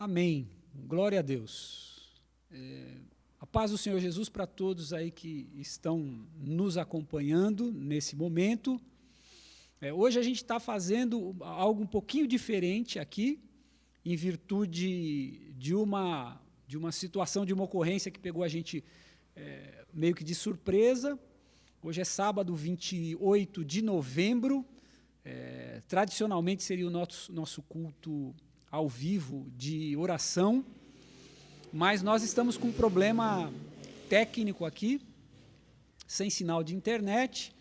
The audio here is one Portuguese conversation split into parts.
Amém. Glória a Deus. A paz do Senhor Jesus para todos aí que estão nos acompanhando nesse momento. Hoje a gente está fazendo algo um pouquinho diferente aqui, em virtude de uma situação, de uma ocorrência que pegou a gente meio que de surpresa. Hoje é sábado, 28 de novembro. Tradicionalmente seria o nosso culto ao vivo de oração, mas nós estamos com um problema técnico aqui, sem sinal de internet,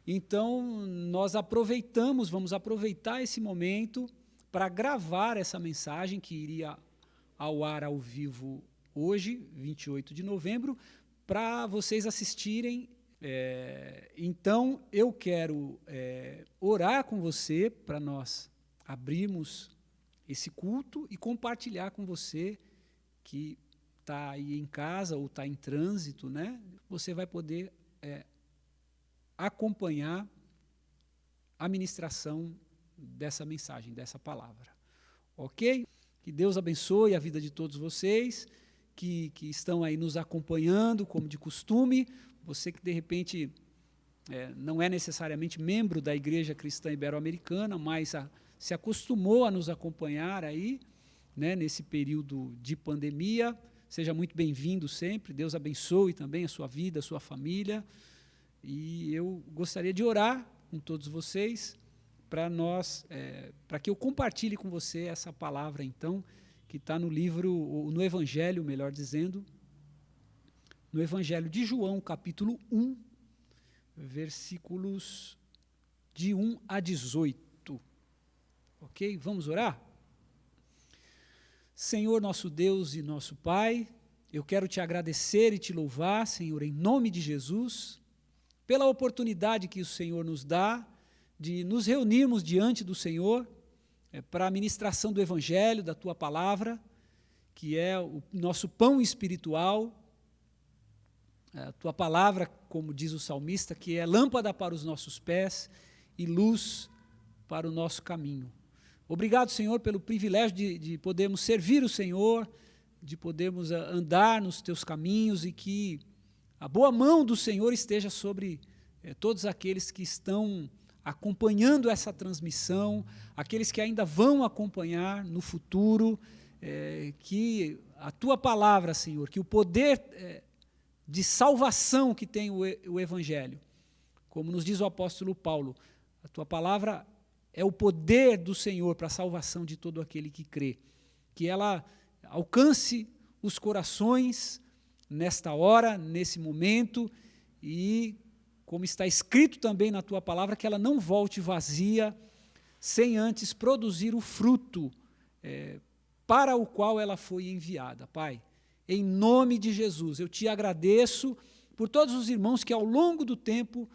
então nós vamos aproveitar esse momento para gravar essa mensagem que iria ao ar ao vivo hoje, 28 de novembro, para vocês assistirem. Então, eu quero orar com você para nós abrirmos esse culto e compartilhar com você que está aí em casa ou está em trânsito, né? Você vai poder acompanhar a ministração dessa mensagem, dessa palavra. Ok? Que Deus abençoe a vida de todos vocês que estão aí nos acompanhando, como de costume. Você que, de repente, não é necessariamente membro da Igreja Cristã Ibero-Americana, mas se acostumou a nos acompanhar aí, né, nesse período de pandemia, seja muito bem-vindo sempre. Deus abençoe também a sua vida, a sua família. E eu gostaria de orar com todos vocês para que eu compartilhe com você essa palavra, então, que está no livro, no Evangelho, melhor dizendo, no Evangelho de João, capítulo 1, versículos de 1 a 18. Ok? Vamos orar? Senhor, nosso Deus e nosso Pai, eu quero te agradecer e te louvar, Senhor, em nome de Jesus, pela oportunidade que o Senhor nos dá de nos reunirmos diante do Senhor para a ministração do Evangelho, da Tua Palavra, que é o nosso pão espiritual. A Tua Palavra, como diz o salmista, que é lâmpada para os nossos pés e luz para o nosso caminho. Obrigado, Senhor, pelo privilégio de podermos servir o Senhor, de podermos andar nos Teus caminhos e que a boa mão do Senhor esteja sobre todos aqueles que estão acompanhando essa transmissão, aqueles que ainda vão acompanhar no futuro, que a Tua Palavra, Senhor, que o poder de salvação que tem o Evangelho, como nos diz o apóstolo Paulo, a Tua Palavra é o poder do Senhor para a salvação de todo aquele que crê, que ela alcance os corações nesta hora, nesse momento, e como está escrito também na Tua Palavra, que ela não volte vazia, sem antes produzir o fruto para o qual ela foi enviada. Pai, em nome de Jesus, eu te agradeço por todos os irmãos que ao longo do tempo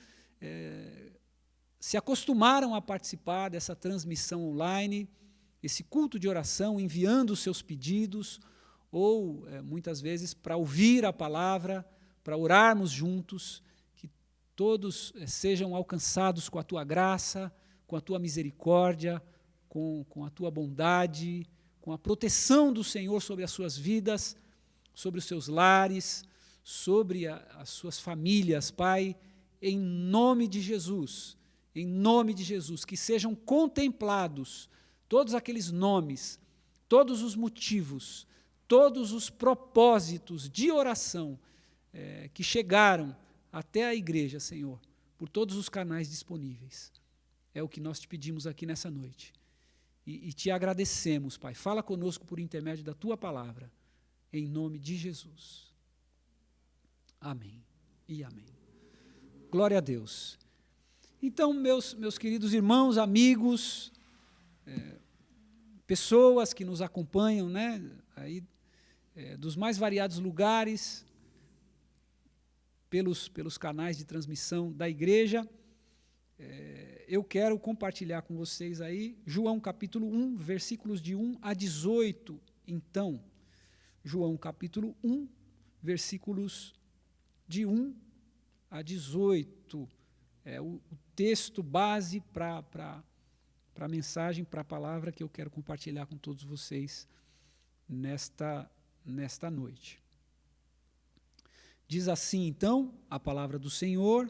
se acostumaram a participar dessa transmissão online, esse culto de oração, enviando os seus pedidos, ou muitas vezes para ouvir a palavra, para orarmos juntos, que todos sejam alcançados com a Tua graça, com a Tua misericórdia, com a Tua bondade, com a proteção do Senhor sobre as suas vidas, sobre os seus lares, sobre as suas famílias, Pai, em nome de Jesus, que sejam contemplados todos aqueles nomes, todos os motivos, todos os propósitos de oração que chegaram até a igreja, Senhor, por todos os canais disponíveis. É o que nós te pedimos aqui nessa noite. E te agradecemos, Pai. Fala conosco por intermédio da Tua Palavra, em nome de Jesus. Amém e amém. Glória a Deus. Então, meus queridos irmãos, amigos, pessoas que nos acompanham, né, aí, dos mais variados lugares, pelos canais de transmissão da igreja, eu quero compartilhar com vocês aí, João capítulo 1, versículos de 1 a 18, então, João capítulo 1, versículos de 1 a 18, o texto base para a mensagem, para a palavra que eu quero compartilhar com todos vocês nesta noite. Diz assim, então, a palavra do Senhor: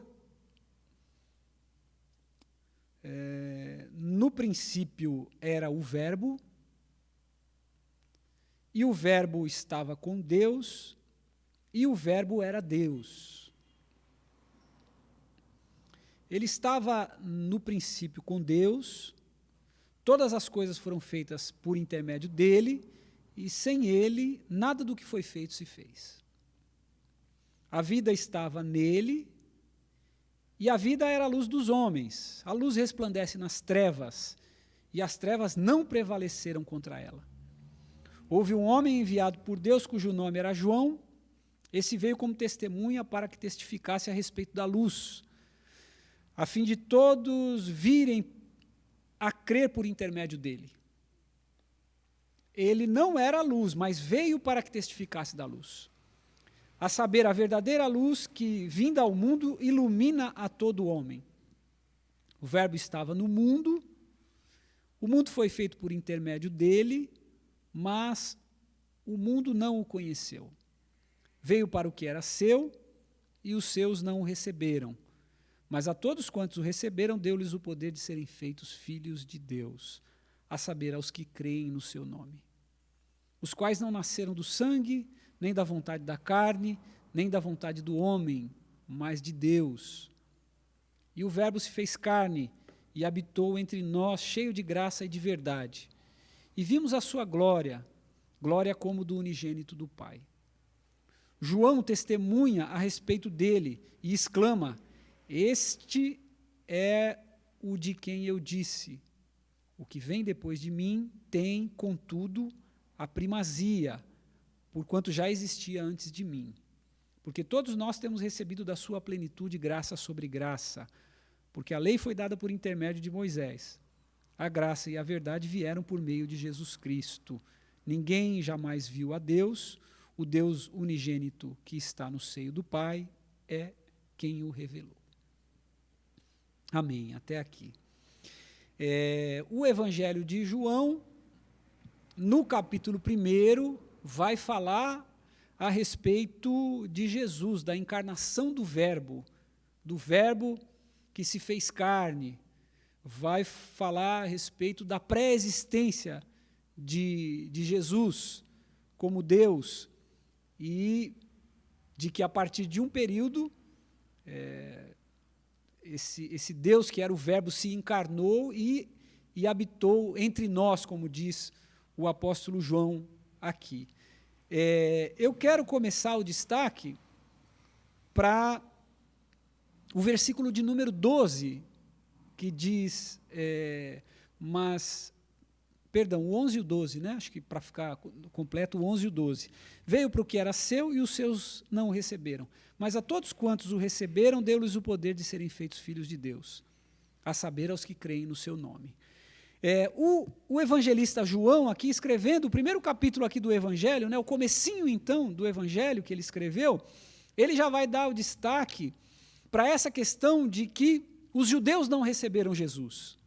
no princípio era o Verbo, e o Verbo estava com Deus, e o Verbo era Deus. Ele estava no princípio com Deus, todas as coisas foram feitas por intermédio dele, e sem ele, nada do que foi feito se fez. A vida estava nele, e a vida era a luz dos homens. A luz resplandece nas trevas, e as trevas não prevaleceram contra ela. Houve um homem enviado por Deus, cujo nome era João. Esse veio como testemunha para que testificasse a respeito da luz, a fim de todos virem a crer por intermédio dele. Ele não era a luz, mas veio para que testificasse da luz, a saber, a verdadeira luz que, vinda ao mundo, ilumina a todo homem. O Verbo estava no mundo, o mundo foi feito por intermédio dele, mas o mundo não o conheceu. Veio para o que era seu, e os seus não o receberam. Mas a todos quantos o receberam, deu-lhes o poder de serem feitos filhos de Deus, a saber, aos que creem no seu nome, os quais não nasceram do sangue, nem da vontade da carne, nem da vontade do homem, mas de Deus. E o Verbo se fez carne e habitou entre nós, cheio de graça e de verdade. E vimos a sua glória, glória como do unigênito do Pai. João testemunha a respeito dele e exclama: este é o de quem eu disse, o que vem depois de mim tem, contudo, a primazia, porquanto já existia antes de mim. Porque todos nós temos recebido da sua plenitude graça sobre graça, porque a lei foi dada por intermédio de Moisés. A graça e a verdade vieram por meio de Jesus Cristo. Ninguém jamais viu a Deus, o Deus unigênito que está no seio do Pai é quem o revelou. Amém, até aqui. O Evangelho de João, no capítulo 1, vai falar a respeito de Jesus, da encarnação do Verbo que se fez carne. Vai falar a respeito da pré-existência de Jesus como Deus, e de que a partir de um período, esse Deus que era o Verbo se encarnou e habitou entre nós, como diz o apóstolo João aqui. Eu quero começar o destaque para o versículo de número 12, que diz, o 11 e o 12, né? Acho que para ficar completo, o 11 e o 12. Veio para o que era seu e os seus não o receberam. Mas a todos quantos o receberam, deu-lhes o poder de serem feitos filhos de Deus, a saber, aos que creem no seu nome. O evangelista João, aqui escrevendo o primeiro capítulo aqui do Evangelho, né, o comecinho então do Evangelho que ele escreveu, ele já vai dar o destaque para essa questão de que os judeus não receberam Jesus.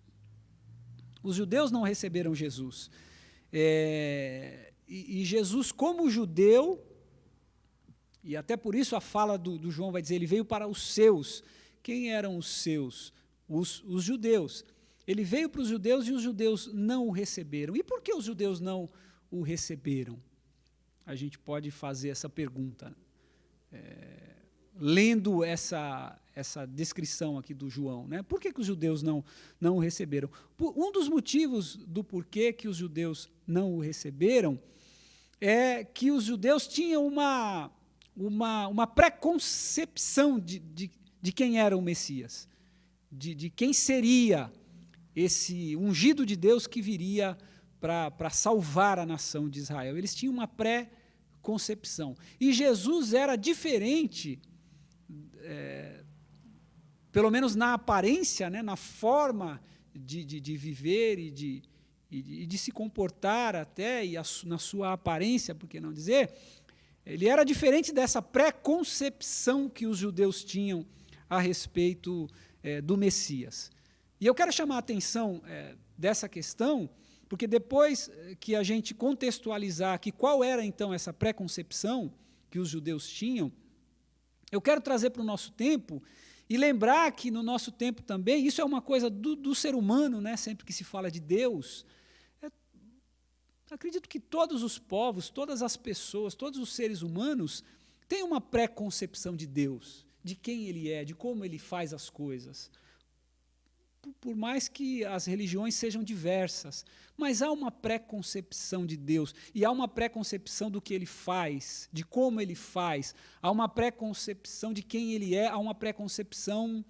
Os judeus não receberam Jesus. E Jesus, como judeu, e até por isso a fala do João vai dizer, ele veio para os seus. Quem eram os seus? Os judeus. Ele veio para os judeus e os judeus não o receberam. E por que os judeus não o receberam? A gente pode fazer essa pergunta, lendo essa descrição aqui do João, né? Por que os judeus não o receberam? Um dos motivos do porquê que os judeus não o receberam é que os judeus tinham uma preconcepção de quem era o Messias, de quem seria esse ungido de Deus que viria para salvar a nação de Israel. Eles tinham uma pré-concepção. E Jesus era diferente, pelo menos na aparência, né, na forma de viver e de se comportar até, e na sua aparência, por que não dizer, ele era diferente dessa pré-concepção que os judeus tinham a respeito do Messias. E eu quero chamar a atenção dessa questão, porque depois que a gente contextualizar aqui qual era então essa pré-concepção que os judeus tinham, eu quero trazer para o nosso tempo e lembrar que no nosso tempo também, isso é uma coisa do ser humano, né? Sempre que se fala de Deus, acredito que todos os povos, todas as pessoas, todos os seres humanos têm uma pré-concepção de Deus, de quem Ele é, de como Ele faz as coisas. Por mais que as religiões sejam diversas, mas há uma pré-concepção de Deus, e há uma pré-concepção do que Ele faz, de como Ele faz, há uma pré-concepção de quem Ele é, há uma pré-concepção,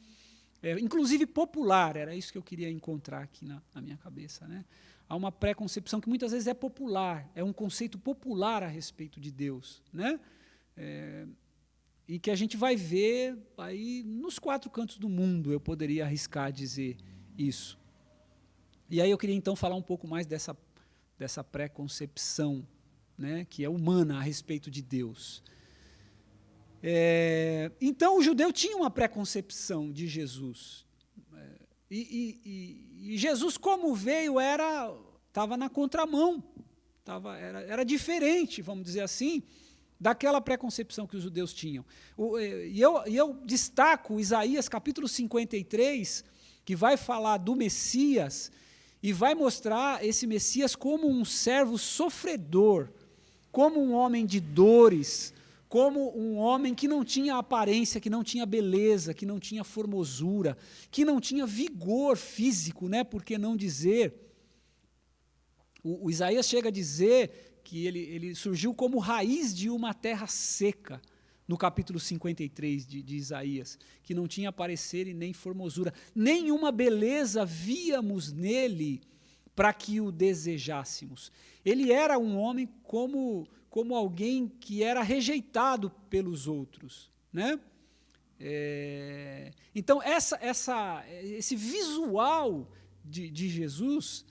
inclusive popular, era isso que eu queria encontrar aqui na minha cabeça, né? Há uma pré-concepção que muitas vezes é popular, é um conceito popular a respeito de Deus, né? E que a gente vai ver aí nos 4 cantos do mundo, eu poderia arriscar dizer isso. E aí eu queria então falar um pouco mais dessa pré-concepção, né, que é humana a respeito de Deus. Então o judeu tinha uma pré-concepção de Jesus. E Jesus, como veio, estava na contramão, era diferente, vamos dizer assim, daquela preconcepção que os judeus tinham. E eu destaco Isaías capítulo 53, que vai falar do Messias, e vai mostrar esse Messias como um servo sofredor, como um homem de dores, como um homem que não tinha aparência, que não tinha beleza, que não tinha formosura, que não tinha vigor físico, né? Por que não dizer? O Isaías chega a dizer que ele surgiu como raiz de uma terra seca, no capítulo 53 de Isaías, que não tinha parecer e nem formosura, nenhuma beleza víamos nele para que o desejássemos. Ele era um homem como alguém que era rejeitado pelos outros, né? Então, esse visual de Jesus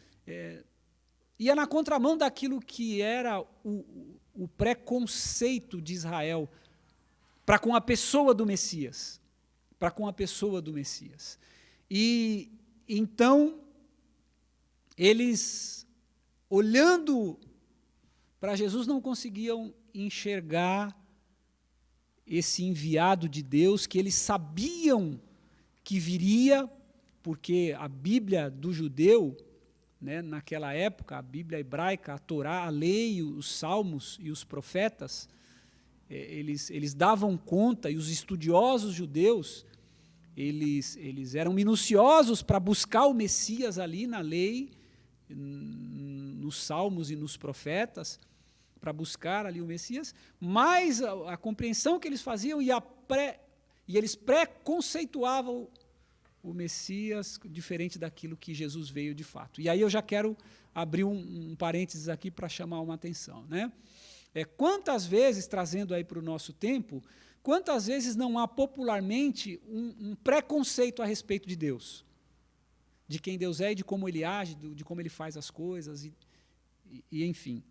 ia na contramão daquilo que era o preconceito de Israel para com a pessoa do Messias. Para com a pessoa do Messias. E então, eles, olhando para Jesus, não conseguiam enxergar esse enviado de Deus, que eles sabiam que viria, porque a Bíblia do judeu, né, naquela época, a Bíblia hebraica, a Torá, a lei, os salmos e os profetas, eles davam conta, e os estudiosos judeus, eles eram minuciosos para buscar o Messias ali na lei, nos salmos e nos profetas, para buscar ali o Messias, mas a compreensão que eles faziam e eles preconceituavam o Messias diferente daquilo que Jesus veio de fato. E aí eu já quero abrir um parênteses aqui para chamar uma atenção, né? Quantas vezes, trazendo aí para o nosso tempo, quantas vezes não há popularmente um preconceito a respeito de Deus? De quem Deus é e de como Ele age, de como Ele faz as coisas, e enfim.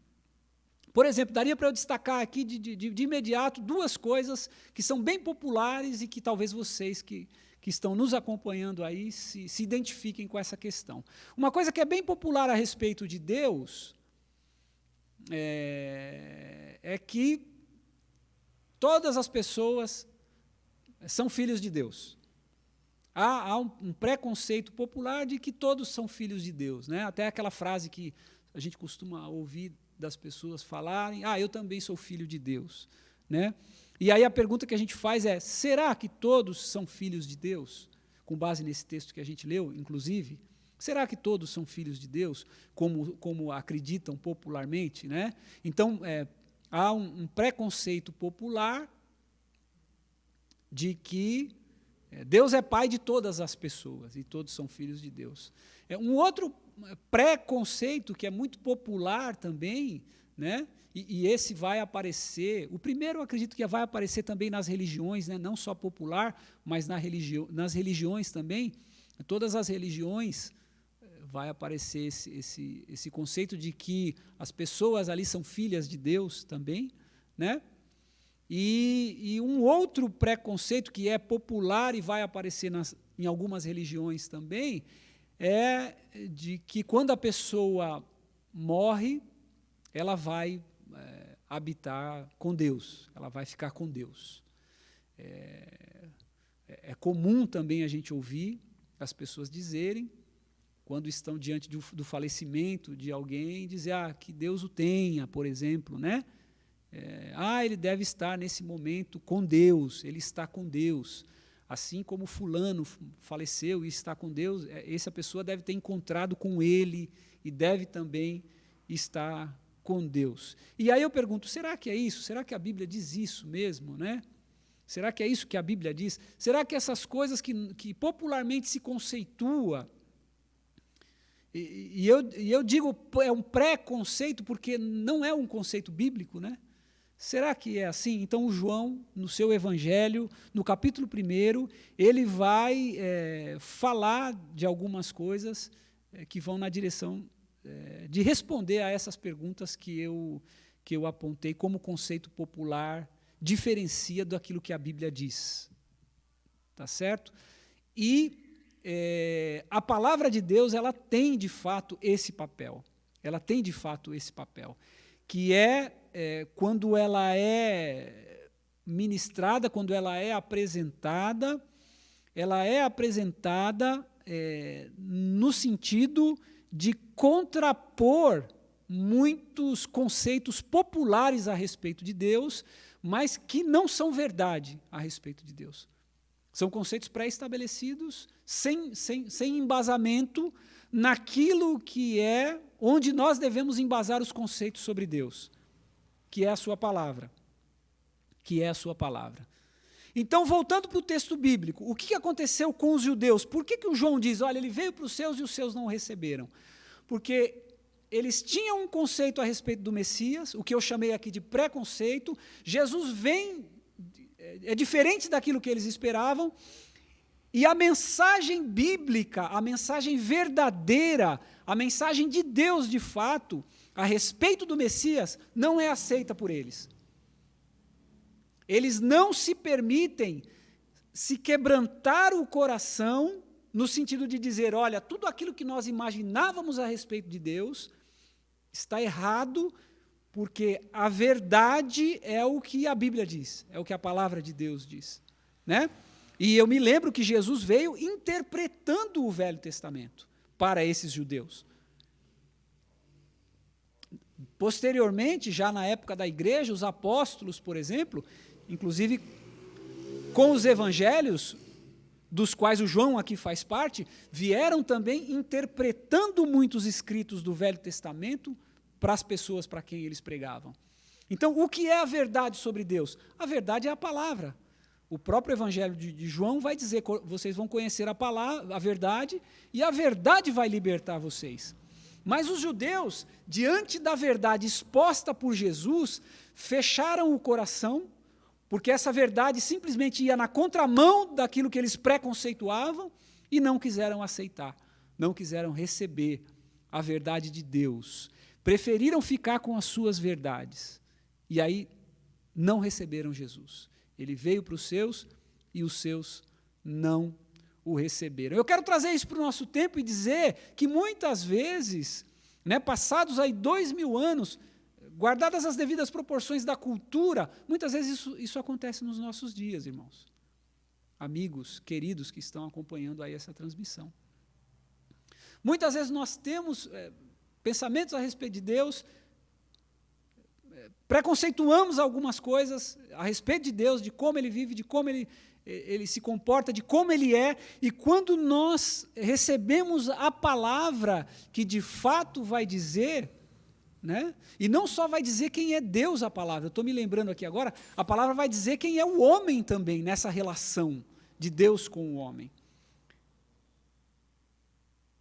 Por exemplo, daria para eu destacar aqui de imediato 2 coisas que são bem populares e que talvez vocês que estão nos acompanhando aí se identifiquem com essa questão. Uma coisa que é bem popular a respeito de Deus é que todas as pessoas são filhos de Deus. Há um preconceito popular de que todos são filhos de Deus, né? Até aquela frase que a gente costuma ouvir das pessoas falarem, eu também sou filho de Deus, né? E aí a pergunta que a gente faz é, será que todos são filhos de Deus? Com base nesse texto que a gente leu, inclusive, será que todos são filhos de Deus, como acreditam popularmente, né? Então, há um preconceito popular de que Deus é pai de todas as pessoas e todos são filhos de Deus. Um outro preconceito que é muito popular também, né? E esse vai aparecer, o primeiro eu acredito que vai aparecer também nas religiões, né? Não só popular, mas nas religiões também, todas as religiões vai aparecer esse conceito de que as pessoas ali são filhas de Deus também, né? E um outro preconceito que é popular e vai aparecer em algumas religiões também, é de que quando a pessoa morre, ela vai habitar com Deus, ela vai ficar com Deus. É comum também a gente ouvir as pessoas dizerem, quando estão diante do falecimento de alguém, dizer, que Deus o tenha, por exemplo, né? Ele deve estar nesse momento com Deus, ele está com Deus. Assim como fulano faleceu e está com Deus, essa pessoa deve ter encontrado com ele e deve também estar com Deus. E aí eu pergunto, será que é isso? Será que a Bíblia diz isso mesmo, né? Será que é isso que a Bíblia diz? Será que essas coisas que popularmente se conceitua, e eu digo é um pré-conceito porque não é um conceito bíblico, né? Será que é assim? Então, o João, no seu evangelho, no capítulo 1, ele vai falar de algumas coisas que vão na direção de responder a essas perguntas que eu apontei como conceito popular, diferencia daquilo que a Bíblia diz. Tá certo? E a palavra de Deus, ela tem, de fato, esse papel. Ela tem, de fato, esse papel, que quando ela é ministrada, quando ela é apresentada no sentido de contrapor muitos conceitos populares a respeito de Deus, mas que não são verdade a respeito de Deus. São conceitos pré-estabelecidos, sem embasamento naquilo que onde nós devemos embasar os conceitos sobre Deus, que é a sua palavra. Então, voltando para o texto bíblico, o que aconteceu com os judeus? Por que o João diz, olha, ele veio para os seus e os seus não o receberam? Porque eles tinham um conceito a respeito do Messias, o que eu chamei aqui de preconceito. Jesus vem, é diferente daquilo que eles esperavam, e a mensagem bíblica, a mensagem verdadeira, a mensagem de Deus de fato, a respeito do Messias, não é aceita por eles. Eles não se permitem se quebrantar o coração no sentido de dizer, olha, tudo aquilo que nós imaginávamos a respeito de Deus está errado, porque a verdade é o que a Bíblia diz, é o que a palavra de Deus diz, né? E eu me lembro que Jesus veio interpretando o Velho Testamento para esses judeus. Posteriormente, já na época da igreja, os apóstolos, por exemplo, inclusive com os evangelhos, dos quais o João aqui faz parte, vieram também interpretando muitos escritos do Velho Testamento para as pessoas para quem eles pregavam. Então, o que é a verdade sobre Deus? A verdade é a palavra. O próprio evangelho de João vai dizer, vocês vão conhecer a palavra, a verdade, e a verdade vai libertar vocês. Mas os judeus, diante da verdade exposta por Jesus, fecharam o coração, porque essa verdade simplesmente ia na contramão daquilo que eles preconceituavam e não quiseram aceitar, não quiseram receber a verdade de Deus. Preferiram ficar com as suas verdades. E aí não receberam Jesus. Ele veio para os seus e os seus não o receberam. Eu quero trazer isso para o nosso tempo e dizer que muitas vezes, passados aí 2000 anos, guardadas as devidas proporções da cultura, muitas vezes isso acontece nos nossos dias, irmãos. Amigos, queridos que estão acompanhando aí essa transmissão. Muitas vezes nós temos pensamentos a respeito de Deus, preconceituamos algumas coisas a respeito de Deus, de como Ele vive, de como Ele se comporta, de como Ele é, e quando nós recebemos a palavra que de fato vai dizer, e não só vai dizer quem é Deus a palavra, eu estou me lembrando aqui agora, a palavra vai dizer quem é o homem também, nessa relação de Deus com o homem.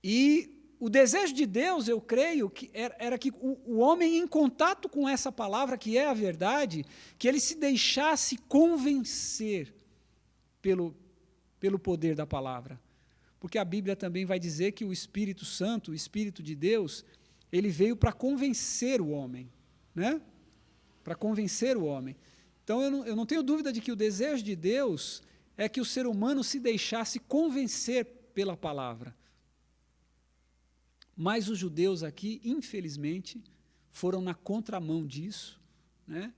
E o desejo de Deus, eu creio, que era que o homem, em contato com essa palavra, que é a verdade, que ele se deixasse convencer pelo poder da palavra. Porque a Bíblia também vai dizer que o Espírito Santo, o Espírito de Deus, ele veio para convencer o homem, para convencer o homem. Então, eu não tenho dúvida de que o desejo de Deus é que o ser humano se deixasse convencer pela palavra. Mas os judeus aqui, infelizmente, foram na contramão disso, né?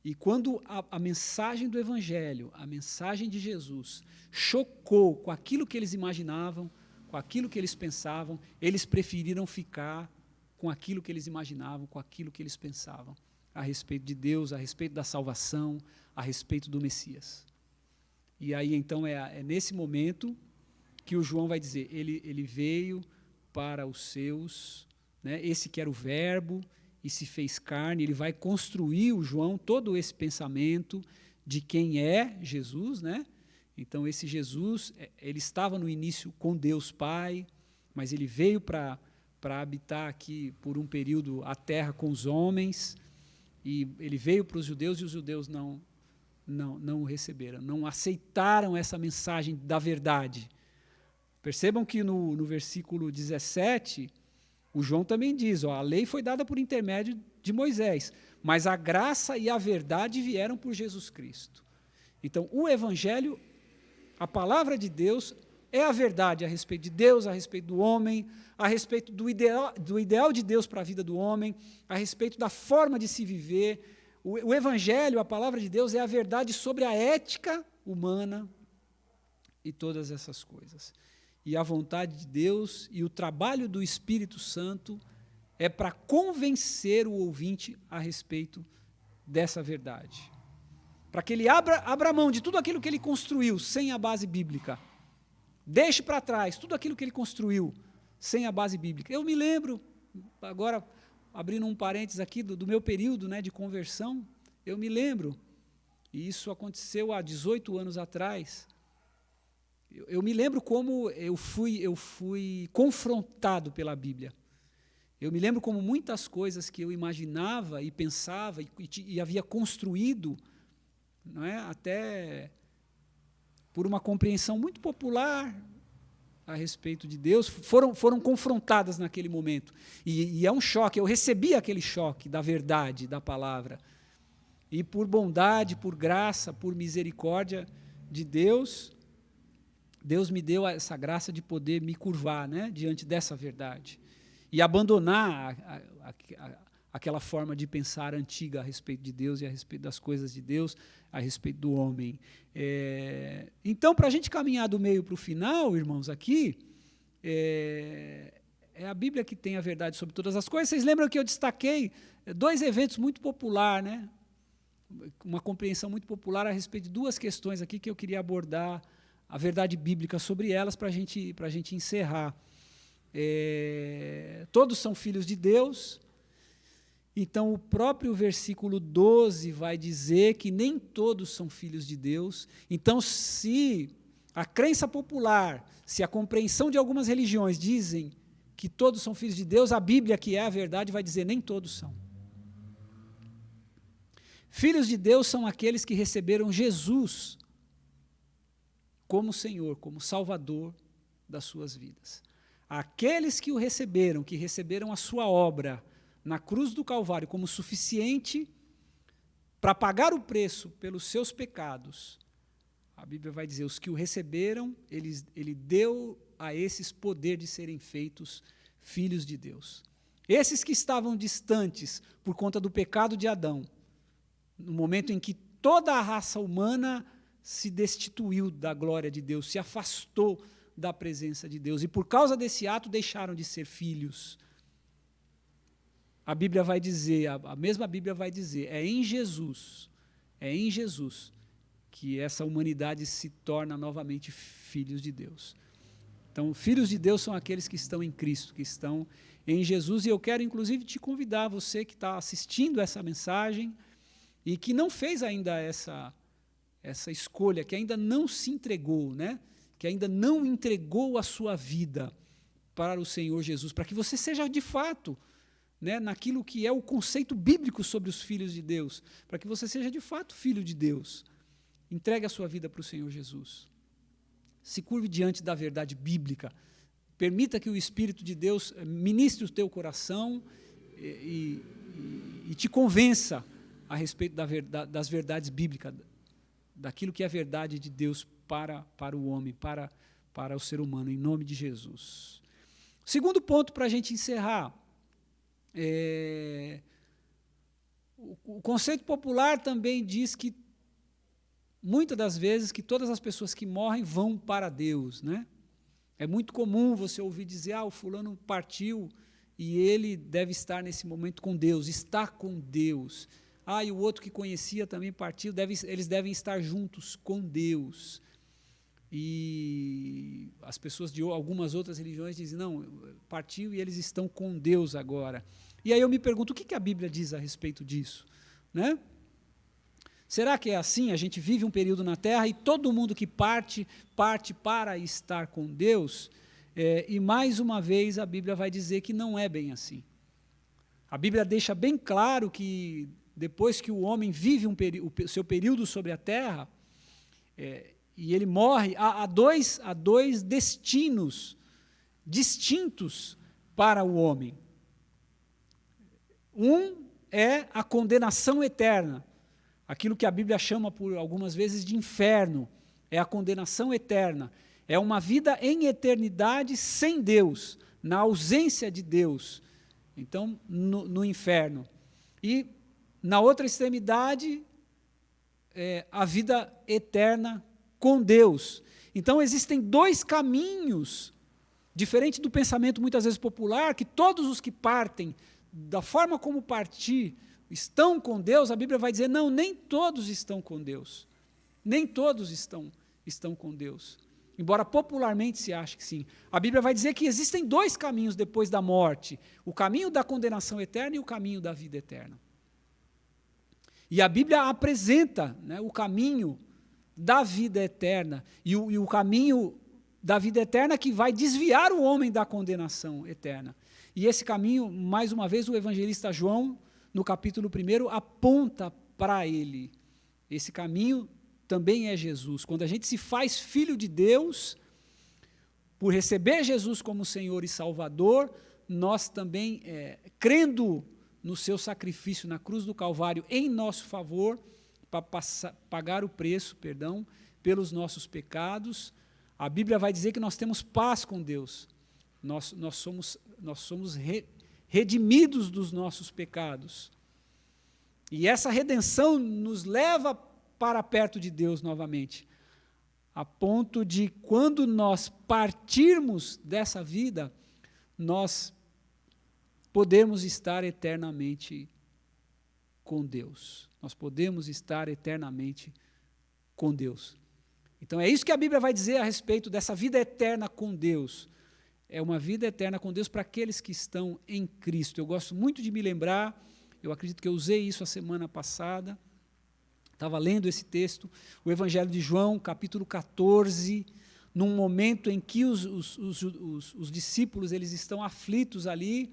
E quando a mensagem do Evangelho, a mensagem de Jesus, chocou com aquilo que eles imaginavam, com aquilo que eles pensavam, eles preferiram ficar com aquilo que eles imaginavam, com aquilo que eles pensavam, a respeito de Deus, a respeito da salvação, a respeito do Messias. E aí, então, é nesse momento que o João vai dizer, ele veio para os seus, né, esse que era o verbo, e se fez carne, ele vai construir, o João, todo esse pensamento de quem é Jesus, né? Então, esse Jesus, ele estava no início com Deus Pai, mas ele veio para habitar aqui por um período a terra com os homens, e ele veio para os judeus, e os judeus não o receberam, não aceitaram essa mensagem da verdade. Percebam que no versículo 17, o João também diz, a lei foi dada por intermédio de Moisés, mas a graça e a verdade vieram por Jesus Cristo. Então, o Evangelho, a palavra de Deus, é a verdade a respeito de Deus, a respeito do homem, a respeito do ideal de Deus para a vida do homem, a respeito da forma de se viver. O Evangelho, a palavra de Deus, é a verdade sobre a ética humana e todas essas coisas. E a vontade de Deus e o trabalho do Espírito Santo é para convencer o ouvinte a respeito dessa verdade. Para que ele abra mão de tudo aquilo que ele construiu sem a base bíblica. Deixe para trás tudo aquilo que ele construiu sem a base bíblica. Eu me lembro, agora abrindo um parênteses aqui do meu período, né, de conversão, eu me lembro, e isso aconteceu há 18 anos atrás, eu me lembro como eu fui confrontado pela Bíblia. Eu me lembro como muitas coisas que eu imaginava e pensava e havia construído, não é, até por uma compreensão muito popular a respeito de Deus, foram confrontadas naquele momento. E é um choque, eu recebi aquele choque da verdade, da palavra. E por bondade, por graça, por misericórdia de Deus, Deus me deu essa graça de poder me curvar, né, diante dessa verdade. E abandonar aquela forma de pensar antiga a respeito de Deus e a respeito das coisas de Deus, a respeito do homem. Então, para a gente caminhar do meio para o final, irmãos, aqui, é a Bíblia que tem a verdade sobre todas as coisas. Vocês lembram que eu destaquei 2 eventos muito populares, né? Uma compreensão muito popular a respeito de 2 questões aqui que eu queria abordar a verdade bíblica sobre elas para a gente encerrar. Todos são filhos de Deus. Então, o próprio versículo 12 vai dizer que nem todos são filhos de Deus. Então, se a crença popular, se a compreensão de algumas religiões dizem que todos são filhos de Deus, a Bíblia, que é a verdade, vai dizer nem todos são. Filhos de Deus são aqueles que receberam Jesus como Senhor, como Salvador das suas vidas. Aqueles que o receberam, que receberam a sua obra na cruz do Calvário como suficiente para pagar o preço pelos seus pecados, a Bíblia vai dizer, os que o receberam, ele deu a esses poder de serem feitos filhos de Deus. Esses que estavam distantes por conta do pecado de Adão, no momento em que toda a raça humana se destituiu da glória de Deus, se afastou da presença de Deus, e por causa desse ato deixaram de ser filhos. A Bíblia vai dizer, a mesma Bíblia vai dizer, é em Jesus que essa humanidade se torna novamente filhos de Deus. Então, filhos de Deus são aqueles que estão em Cristo, que estão em Jesus, e eu quero inclusive te convidar, você que está assistindo essa mensagem, e que não fez ainda essa escolha, que ainda não se entregou, né? Que ainda não entregou a sua vida para o Senhor Jesus, para que você seja de fato, né, naquilo que é o conceito bíblico sobre os filhos de Deus, para que você seja de fato filho de Deus. Entregue a sua vida para o Senhor Jesus. Se curve diante da verdade bíblica. Permita que o Espírito de Deus ministre o teu coração e te convença a respeito das verdades bíblicas, daquilo que é a verdade de Deus para o homem, para o ser humano, em nome de Jesus. Segundo ponto para a gente encerrar, o conceito popular também diz que, muitas das vezes, que todas as pessoas que morrem vão para Deus, né? É muito comum você ouvir dizer, o fulano partiu e ele deve estar nesse momento com Deus, está com Deus. E o outro que conhecia também partiu, eles devem estar juntos com Deus. E as pessoas de algumas outras religiões dizem, não, partiu e eles estão com Deus agora. E aí eu me pergunto, o que a Bíblia diz a respeito disso? Né? Será que é assim? A gente vive um período na Terra e todo mundo que parte para estar com Deus? E mais uma vez a Bíblia vai dizer que não é bem assim. A Bíblia deixa bem claro que depois que o homem vive o seu período sobre a Terra, e ele morre, há dois destinos distintos para o homem. Um é a condenação eterna, aquilo que a Bíblia chama por algumas vezes de inferno, é a condenação eterna, é uma vida em eternidade sem Deus, na ausência de Deus, então no inferno. E na outra extremidade, a vida eterna com Deus. Então existem dois caminhos, diferente do pensamento muitas vezes popular, que todos os que partem, da forma como partir, estão com Deus. A Bíblia vai dizer, não, nem todos estão com Deus. Nem todos estão com Deus. Embora popularmente se ache que sim. A Bíblia vai dizer que existem dois caminhos depois da morte, o caminho da condenação eterna e o caminho da vida eterna. E a Bíblia apresenta, né, o caminho da vida eterna e o caminho da vida eterna que vai desviar o homem da condenação eterna. E esse caminho, mais uma vez, o evangelista João, no capítulo 1, aponta para ele. Esse caminho também é Jesus. Quando a gente se faz filho de Deus, por receber Jesus como Senhor e Salvador, nós também, crendo no seu sacrifício na cruz do Calvário em nosso favor, para pagar o preço, pelos nossos pecados, a Bíblia vai dizer que nós temos paz com Deus. Nós somos redimidos dos nossos pecados. E essa redenção nos leva para perto de Deus novamente, a ponto de, quando nós partirmos dessa vida, nós podemos estar eternamente com Deus. Nós podemos estar eternamente com Deus. Então é isso que a Bíblia vai dizer a respeito dessa vida eterna com Deus. É uma vida eterna com Deus para aqueles que estão em Cristo. Eu gosto muito de me lembrar, eu acredito que eu usei isso a semana passada, estava lendo esse texto, o Evangelho de João, capítulo 14, num momento em que os discípulos eles estão aflitos ali,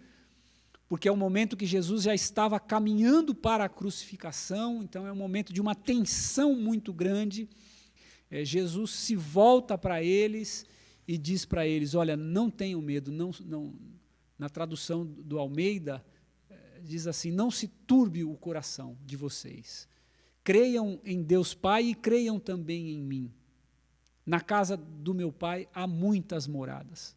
porque é um momento que Jesus já estava caminhando para a crucificação, então é um momento de uma tensão muito grande. Jesus se volta para eles e diz para eles, olha, não tenham medo, na tradução do Almeida, diz assim, não se turbe o coração de vocês. Creiam em Deus Pai e creiam também em mim. Na casa do meu Pai há muitas moradas.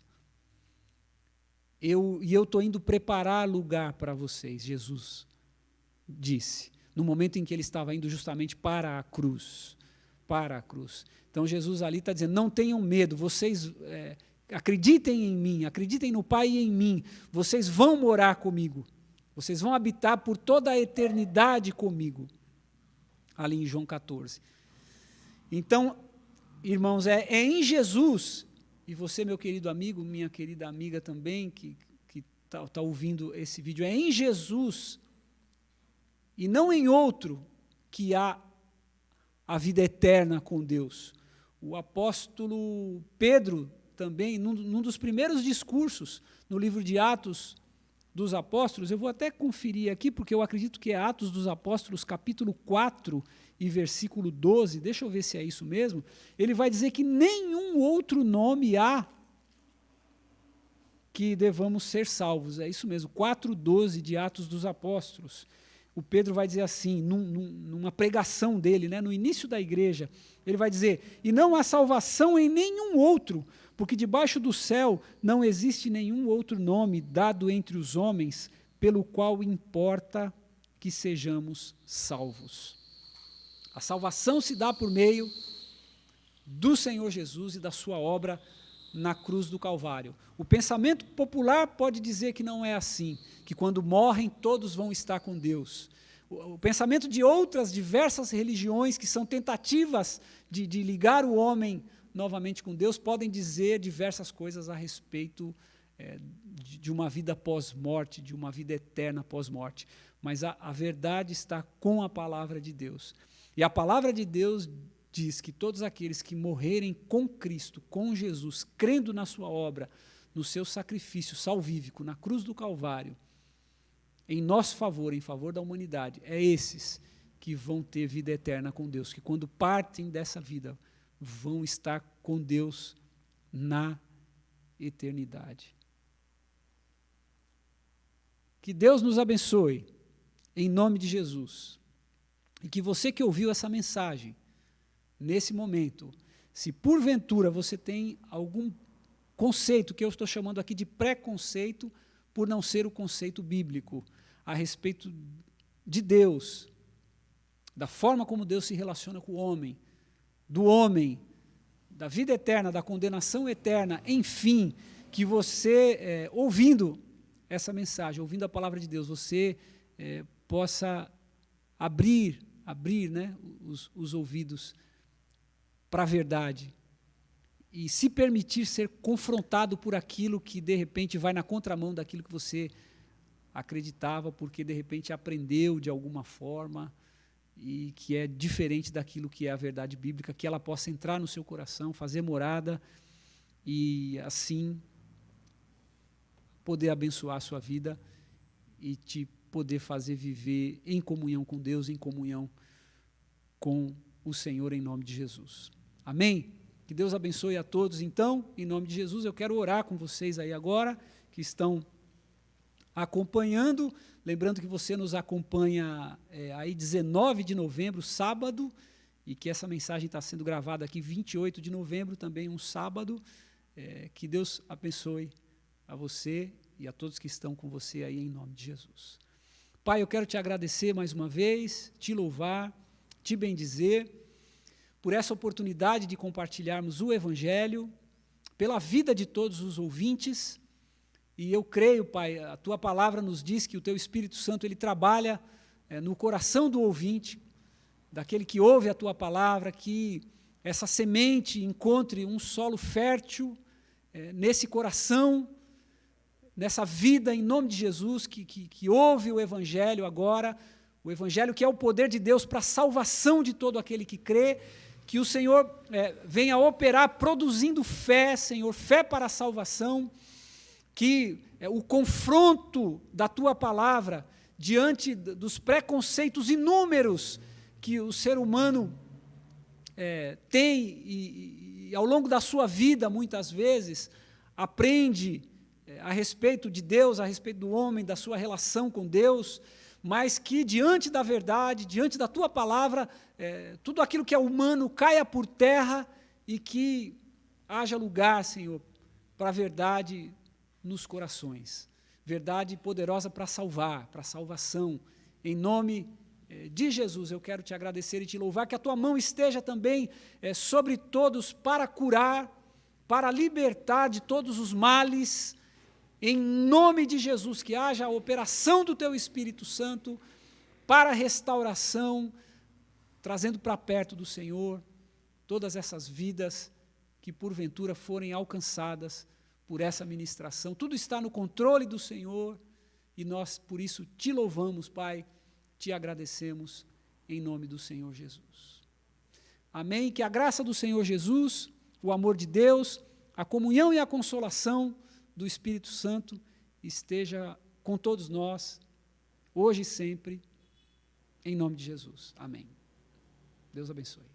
Eu estou indo preparar lugar para vocês, Jesus disse, no momento em que ele estava indo justamente para a cruz. Então Jesus ali está dizendo, não tenham medo, vocês acreditem em mim, acreditem no Pai e em mim, vocês vão morar comigo, vocês vão habitar por toda a eternidade comigo, ali em João 14. Então, irmãos, é em Jesus, e você, meu querido amigo, minha querida amiga também, que está ouvindo esse vídeo, é em Jesus, e não em outro, que há a vida eterna com Deus. O apóstolo Pedro também, num dos primeiros discursos, no livro de Atos dos Apóstolos, eu vou até conferir aqui, porque eu acredito que é Atos dos Apóstolos, capítulo 4 e versículo 12, deixa eu ver se é isso mesmo, ele vai dizer que nenhum outro nome há que devamos ser salvos, é isso mesmo, 4:12 de Atos dos Apóstolos. O Pedro vai dizer assim, numa pregação dele, né, no início da igreja, ele vai dizer, e não há salvação em nenhum outro, porque debaixo do céu não existe nenhum outro nome dado entre os homens pelo qual importa que sejamos salvos. A salvação se dá por meio do Senhor Jesus e da sua obra na cruz do Calvário. O pensamento popular pode dizer que não é assim, que quando morrem todos vão estar com Deus. O pensamento de outras diversas religiões que são tentativas de ligar o homem novamente com Deus podem dizer diversas coisas a respeito de uma vida pós-morte, de uma vida eterna pós-morte. Mas a verdade está com a palavra de Deus. E a palavra de Deus diz que todos aqueles que morrerem com Cristo, com Jesus, crendo na sua obra, no seu sacrifício salvífico, na cruz do Calvário, em nosso favor, em favor da humanidade, é esses que vão ter vida eterna com Deus, que quando partem dessa vida, vão estar com Deus na eternidade. Que Deus nos abençoe, em nome de Jesus, e que você que ouviu essa mensagem, nesse momento, se porventura você tem algum conceito, que eu estou chamando aqui de preconceito, por não ser o conceito bíblico, a respeito de Deus, da forma como Deus se relaciona com o homem, do homem, da vida eterna, da condenação eterna, enfim, que você, ouvindo essa mensagem, ouvindo a palavra de Deus, você possa abrir né, os ouvidos para a verdade e se permitir ser confrontado por aquilo que, de repente, vai na contramão daquilo que você acreditava, porque, de repente, aprendeu de alguma forma e que é diferente daquilo que é a verdade bíblica, que ela possa entrar no seu coração, fazer morada e, assim, poder abençoar a sua vida e te poder fazer viver em comunhão com Deus, em comunhão com o Senhor, em nome de Jesus. Amém? Que Deus abençoe a todos. Então, em nome de Jesus, eu quero orar com vocês aí agora, que estão acompanhando. Lembrando que você nos acompanha aí 19 de novembro, sábado, e que essa mensagem está sendo gravada aqui 28 de novembro, também um sábado. Que Deus abençoe a você e a todos que estão com você aí, em nome de Jesus. Pai, eu quero te agradecer mais uma vez, te louvar, te bendizer, por essa oportunidade de compartilharmos o Evangelho, pela vida de todos os ouvintes, e eu creio, Pai, a Tua palavra nos diz que o Teu Espírito Santo, ele trabalha no coração do ouvinte, daquele que ouve a Tua palavra, que essa semente encontre um solo fértil nesse coração, nessa vida, em nome de Jesus, que ouve o Evangelho agora, o Evangelho que é o poder de Deus para a salvação de todo aquele que crê, que o Senhor venha operar produzindo fé, Senhor, fé para a salvação, que o confronto da Tua palavra diante dos preconceitos inúmeros que o ser humano tem e ao longo da sua vida, muitas vezes, aprende a respeito de Deus, a respeito do homem, da sua relação com Deus, mas que diante da verdade, diante da Tua palavra, tudo aquilo que é humano caia por terra e que haja lugar, Senhor, para a verdade nos corações. Verdade poderosa para salvar, para a salvação. Em nome de Jesus, eu quero te agradecer e te louvar, que a Tua mão esteja também sobre todos para curar, para libertar de todos os males. Em nome de Jesus, que haja a operação do Teu Espírito Santo para a restauração, trazendo para perto do Senhor todas essas vidas que porventura forem alcançadas por essa ministração. Tudo está no controle do Senhor e nós, por isso, te louvamos, Pai, te agradecemos em nome do Senhor Jesus. Amém? Que a graça do Senhor Jesus, o amor de Deus, a comunhão e a consolação do Espírito Santo esteja com todos nós, hoje e sempre, em nome de Jesus. Amém. Deus abençoe.